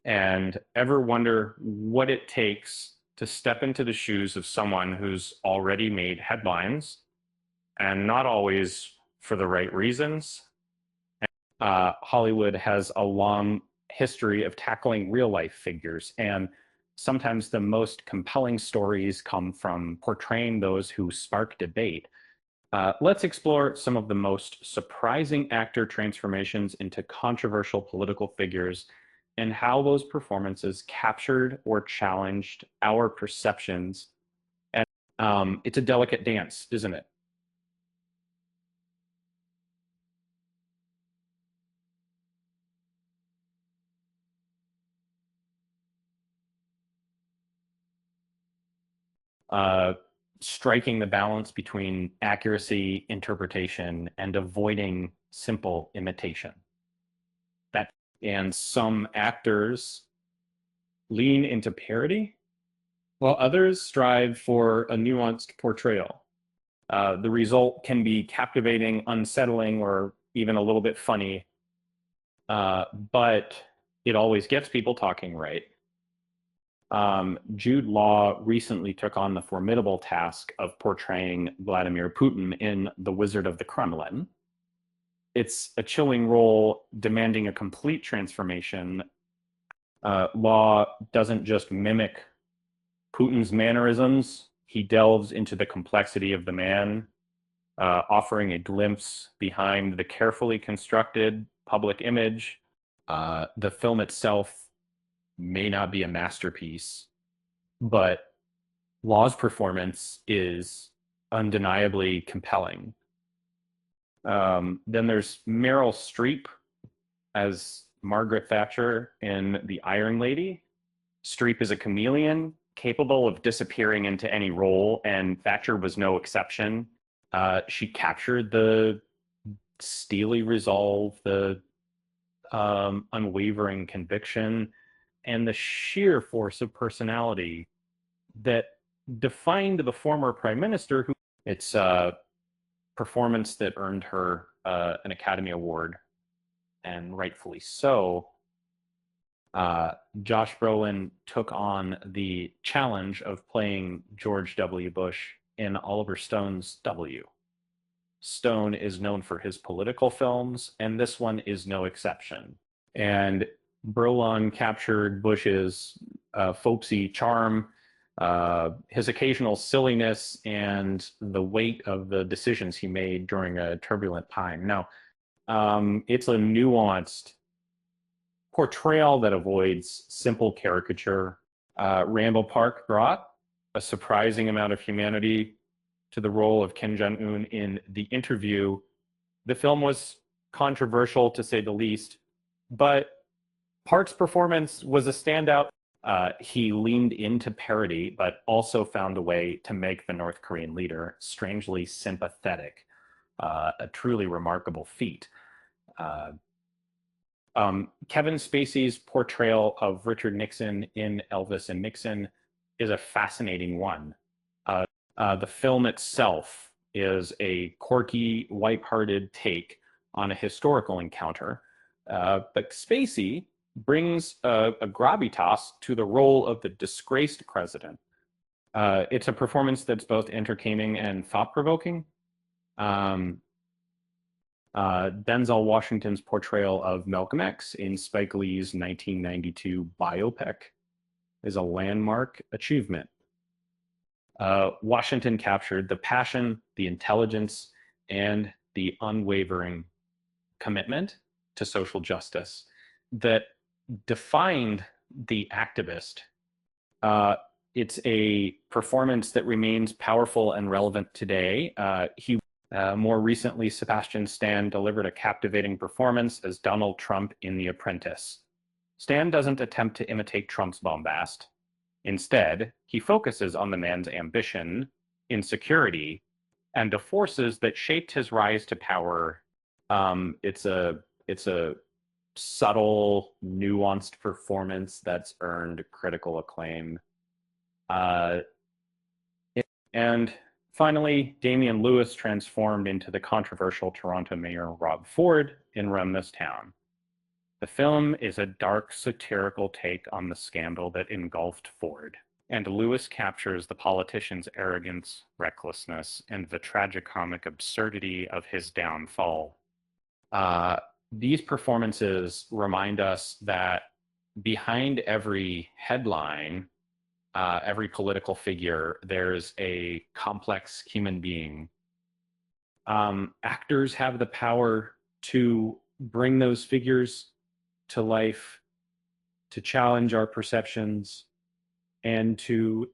And ever wonder what it takes to step into the shoes of someone who's already made headlines and not always for the right reasons? Hollywood has a long history of tackling real life figures, and sometimes the most compelling stories come from portraying those who spark debate. Let's explore some of the most surprising actor transformations into controversial political figures and how those performances captured or challenged our perceptions. And it's a delicate dance, isn't it? uh, Striking the balance between accuracy, interpretation, and avoiding simple imitation. That and some actors lean into parody, while others strive for a nuanced portrayal. The result can be captivating, unsettling, or even a little bit funny, but it always gets people talking, right? Jude Law recently took on the formidable task of portraying Vladimir Putin in The Wizard of the Kremlin. It's a chilling role demanding a complete transformation. Law doesn't just mimic Putin's mannerisms, he delves into the complexity of the man, offering a glimpse behind the carefully constructed public image. The film itself may not be a masterpiece, but Law's performance is undeniably compelling. Then there's Meryl Streep as Margaret Thatcher in The Iron Lady. Streep is a chameleon capable of disappearing into any role, and Thatcher was no exception. She captured the steely resolve, the unwavering conviction, and the sheer force of personality that defined the former prime minister. Who it's a performance that earned her an Academy Award, and rightfully so. uh, Josh Brolin took on the challenge of playing George W. Bush in Oliver Stone's W. Stone is known for his political films, and this one is no exception. And Brolin captured Bush's folksy charm, his occasional silliness, and the weight of the decisions he made during a turbulent time. Now, it's a nuanced portrayal that avoids simple caricature. Randall Park brought a surprising amount of humanity to the role of Kim Jong Un in The Interview. The film was controversial to say the least, but Park's performance was a standout. He leaned into parody, but also found a way to make the North Korean leader strangely sympathetic, a truly remarkable feat. Uh, Kevin Spacey's portrayal of Richard Nixon in Elvis and Nixon is a fascinating one. The film itself is a quirky, light-hearted take on a historical encounter, but Spacey brings a gravitas to the role of the disgraced president. It's a performance that's both entertaining and thought-provoking. Um, Denzel Washington's portrayal of Malcolm X in Spike Lee's 1992 biopic is a landmark achievement. Washington captured the passion, the intelligence, and the unwavering commitment to social justice that defined the activist. Uh, it's a performance that remains powerful and relevant today. He More recently, Sebastian Stan delivered a captivating performance as Donald Trump in The Apprentice. Stan doesn't attempt to imitate Trump's bombast. Instead, he focuses on the man's ambition, insecurity, and the forces that shaped his rise to power. It's a subtle, nuanced performance that's earned critical acclaim. Uh, and finally, Damian Lewis transformed into the controversial Toronto mayor Rob Ford in Run This Town. The film is a dark, satirical take on the scandal that engulfed Ford, and Lewis captures the politician's arrogance, recklessness, and the tragicomic absurdity of his downfall. Uh, these performances remind us that behind every headline, every political figure, there's a complex human being. Actors have the power to bring those figures to life, to challenge our perceptions, and to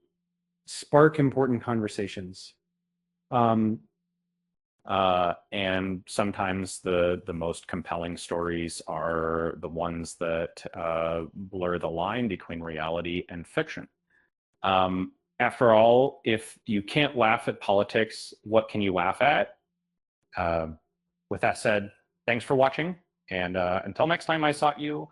spark important conversations. Um, and sometimes the most compelling stories are the ones that blur the line between reality and fiction. After all, if you can't laugh at politics, what can you laugh at? Uh, with that said, thanks for watching, and until next time I saw you,